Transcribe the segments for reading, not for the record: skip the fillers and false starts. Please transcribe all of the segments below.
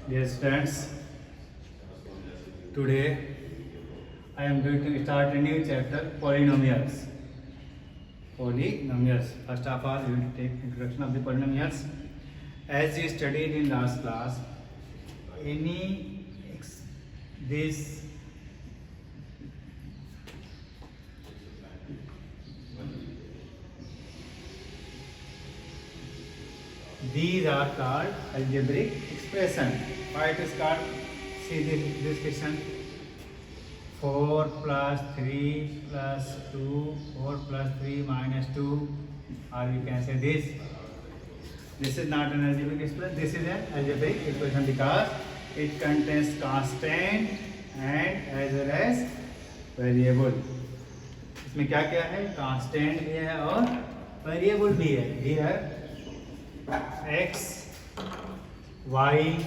Dear students, today I am going to start a new chapter, polynomials. Polynomials. First of all, we will take introduction of the polynomials. As you studied in last class, this these are called algebraic expression. Why it is called? See this question. 4 plus 3 plus 2, 4 plus 3 minus 2, or you can say this. This is not an algebraic expression. This is an algebraic expression because it contains constant and as well as variable. इसमें क्या क्या है? Constant भी है और variable भी है. Here x, y,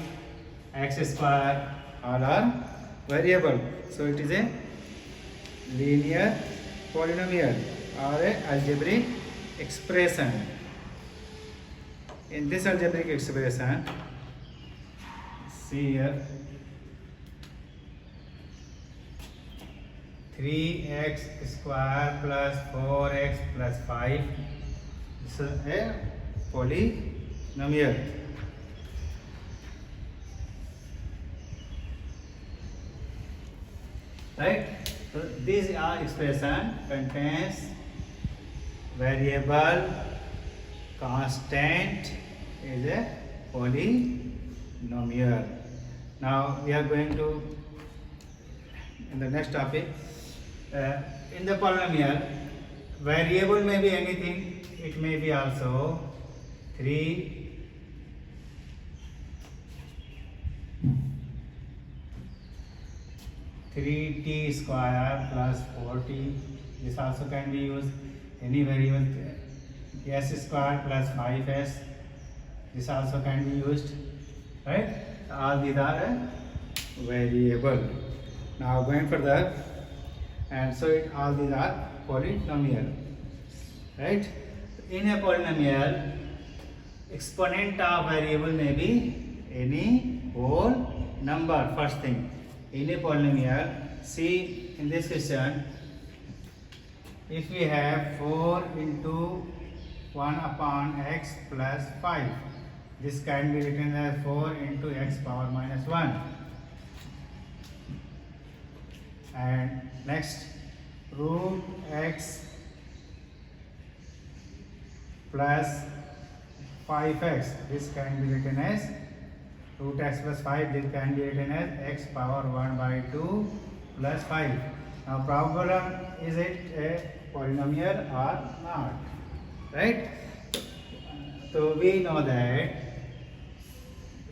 x square all are variable. So it is a linear polynomial or a algebraic expression. In this algebraic expression, see here, 3x square plus 4x plus 5. This is a polynomial. Right? So this expression contains variable, constant, is a polynomial. Now we are going to in the next topic. In the polynomial, variable may be anything. It may be also 3t square plus 4t. This also can be used. Any variable, s square plus 5s. This also can be used. Right? All these are a variable. Now going further, and so all these are polynomial. Right? In a polynomial, exponent of variable may be any whole number. First thing, in a polynomial, see in this question, if we have 4 into 1 upon x plus 5, this can be written as 4 into x power minus 1. And next, root x plus 5x, this can be written as root x plus 5, this can be written as x power 1 by 2 plus 5. Now problem, is it a polynomial or not? Right? So we know that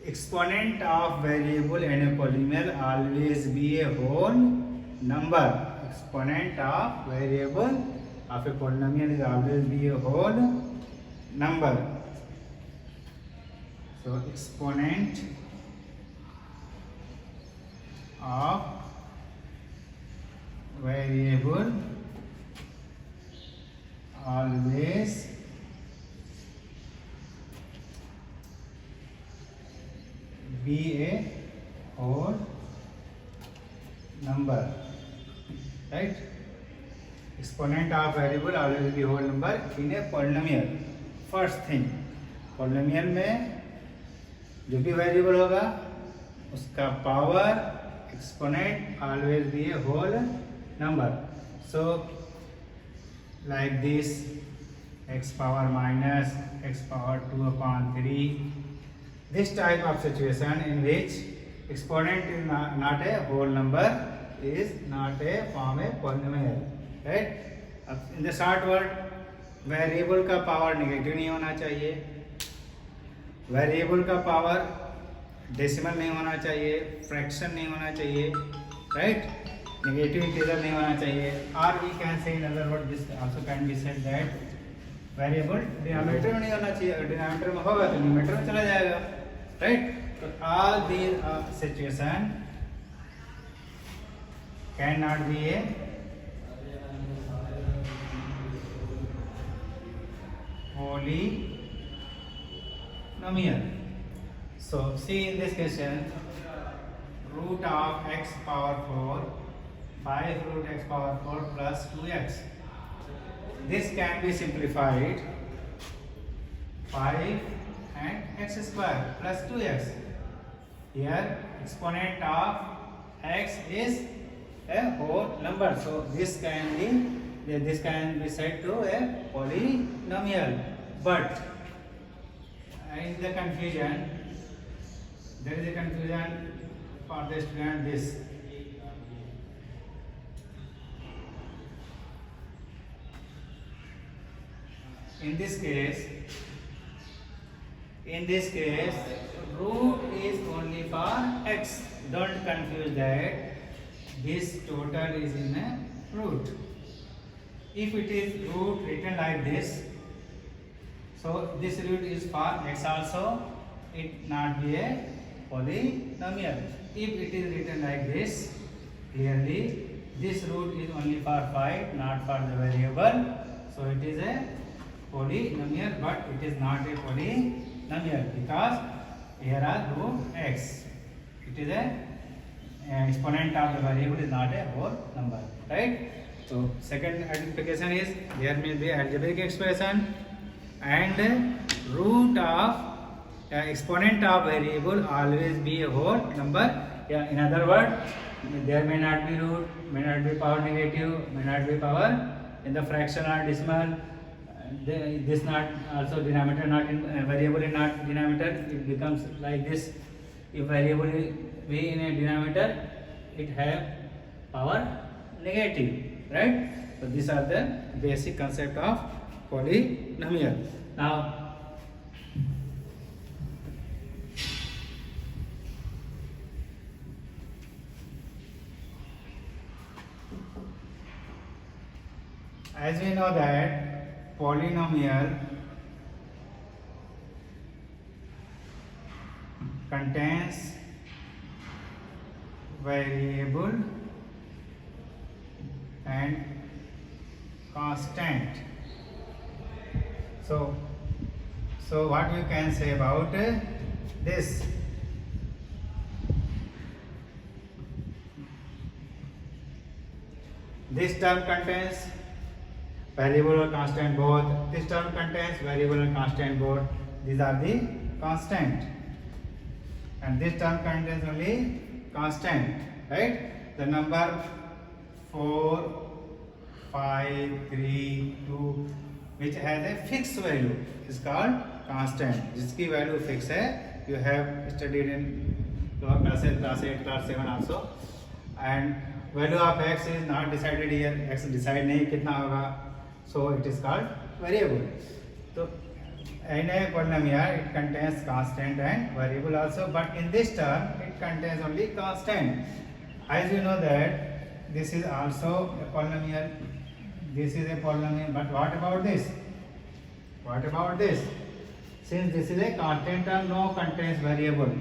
exponent of variable in a polynomial always be a whole number. Exponent of variable of a polynomial is always be a whole number. So exponent of variable always be a whole number. Right? Exponent of variable always be whole number in a polynomial. First thing, polynomial में जो भी variable होगा उसका power exponent always be a whole number. So like this x power minus x power 2 upon 3. This type of situation in which exponent is not a whole number is not a form a polynomial. Right? In the short word, variable का power negative नहीं होना चाहिए, variable का power decimal नहीं होना चाहिए, fraction नहीं होना चाहिए. राइट? नेगेटिव इंटीजर नहीं होना चाहिए. और we can say in other word this also can be said that variable denominator में नहीं होना चाहिए. अगर डिनोमिनेटर में होगा तो न्यूमरेटर में चला जाएगा. राइट? तो all these situation can not be A polynomial. So see in this question, root of x power 4, 5 root x power 4 plus 2x. This can be simplified 5 and x square plus 2x. Here exponent of x is a whole number, so this can be said to a polynomial. But in the confusion, there is a confusion for the student. This in this case root is only for x. Don't confuse that this total is in a root. If it is root written like this, so this root is for x also, it not be a polynomial. If it is written like this, clearly this root is only for 5, not for the variable, so it is a polynomial, but it is not a polynomial because here are root x. It is a exponent of the variable is not a whole number, right? So second identification is there may be algebraic expression and root of exponent of variable always be a whole number. Yeah, in other words, there may not be root, may not be power negative, may not be power in the fraction or decimal. This not also denominator not in variable in not denominator, it becomes like this. If variable be in a denominator, it have power negative, right? So these are the basic concept of polynomial. Now as we know that polynomial contains variable and constant. So what we can say about this? This term contains variable or constant both. This term contains variable and constant both. These are the constant. And this term contains only constant, right? The number 4, 5, 3, 2, which has a fixed value is called constant. जिसकी value fixed है. You have studied in class 8, class 7 also. And value of x is not decided here. X decide नहीं कितना होगा. So it is called variable. So in a polynomial it contains constant and variable also, but in this term it contains only constant. As you know that this is also a polynomial, this is a polynomial, but what about this? What about this? Since this is a constant term, no contains variable,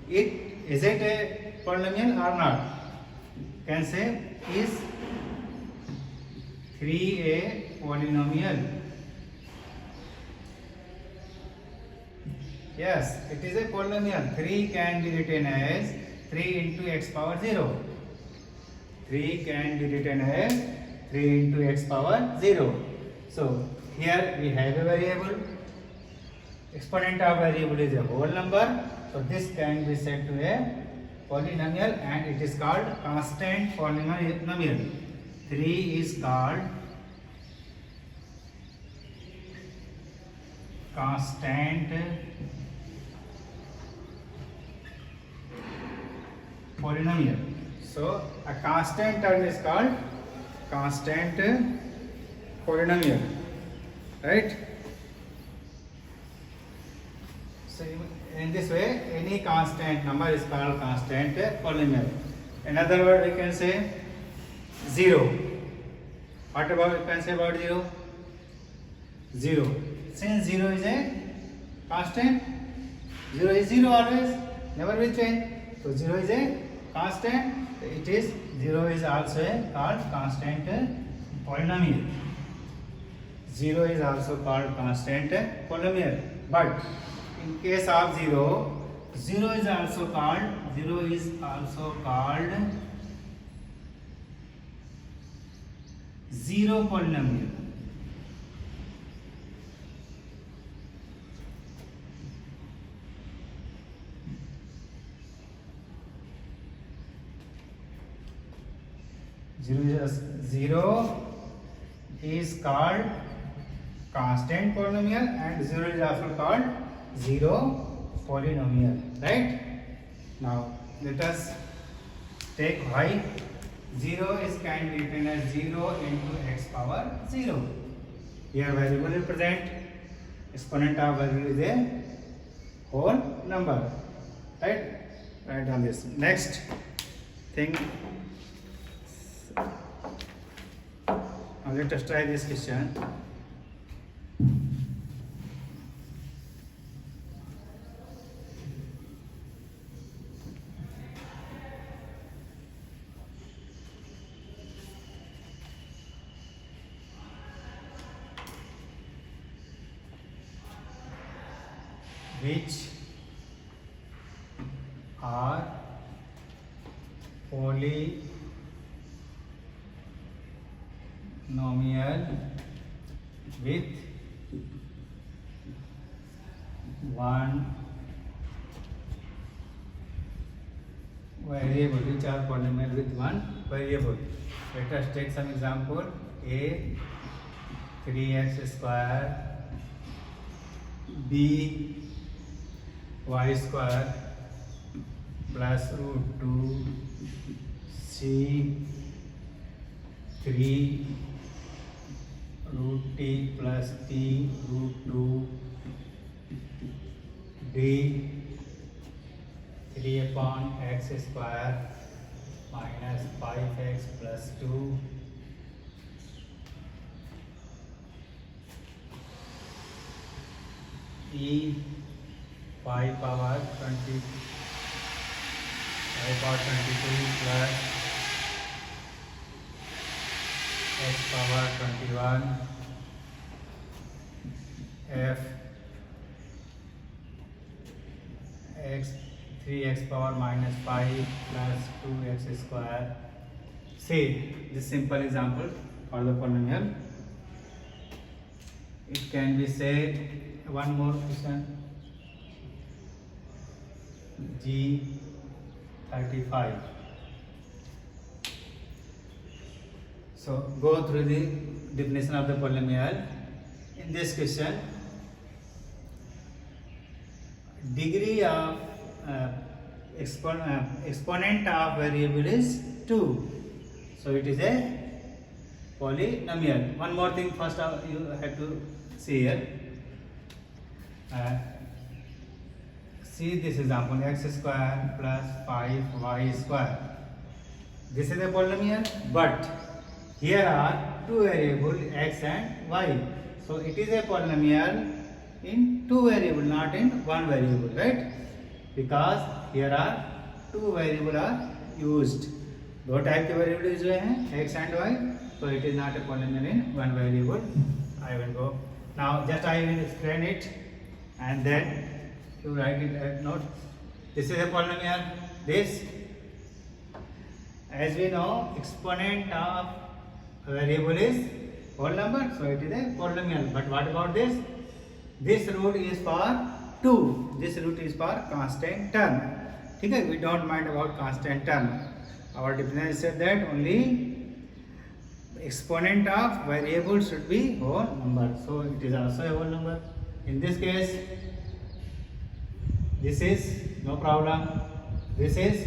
is it a polynomial or not? Can say is 3 a polynomial? Yes, it is a polynomial. 3 can be written as 3 into x power 0. 3 can be written as 3 into x power 0. So here we have a variable. Exponent of variable is a whole number. So this can be said to a polynomial and it is called constant polynomial. 3 is called constant polynomial. So a constant term is called constant polynomial, right? So in this way, any constant number is called constant polynomial. In other words, we can say 0. What about we can say about 0? 0. Since 0 is a constant, 0 is 0 always, never will change. So 0 is a constant. It is 0 is also a called constant polynomial. 0 is also called constant polynomial. But in case of 0, 0 is also called zero polynomial. Zero is called constant polynomial and 0 is also called zero polynomial, right? Now let us take y. 0 is can be written as 0 into x power 0. Here variable is present, exponent of variable is a whole number, right? Write down this. Next thing, now let us try this question. Which are polynomial with one variable? Which are polynomial with one variable? Let us take some example. A 3x square, b y square plus root 2, c 3 root t plus t root 2, d 3 upon x square minus 5x plus 2, e 5 power 22 plus x power 21, f x 3x power minus 5 plus 2x square. See this simple example for the polynomial. It can be said, one more question, G35. So go through the definition of the polynomial. In this question, degree of exponent of variable is 2. So it is a polynomial. One more thing first you have to see here. See this example, x square plus 5y square. This is a polynomial, but here are two variables x and y. So it is a polynomial in two variables, not in one variable, right? Because here are two variables are used. दो type के variable use हुए हैं, x and y. So it is not a polynomial in one variable. I will go now. Just I will explain it, and then you write it as note. This is a polynomial. This, as we know, exponent of a variable is whole number, so it is a polynomial. But what about this? This root is for 2. This root is for constant term. Okay, we don't mind about constant term. Our definition said that only exponent of variable should be whole number. So it is also a whole number. In this case, this is no problem. This is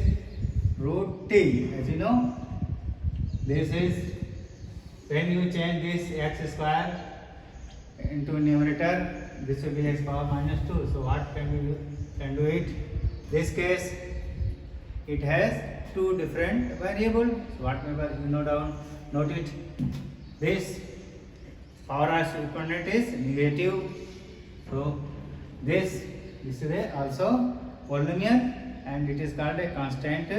root t. As you know, this is when you change this x square into numerator, this will be x power minus 2. So what can we do it? This case, it has two different variables. So whatever you know down, note it. This power exponent is negative. So this is also polynomial, and it is called a constant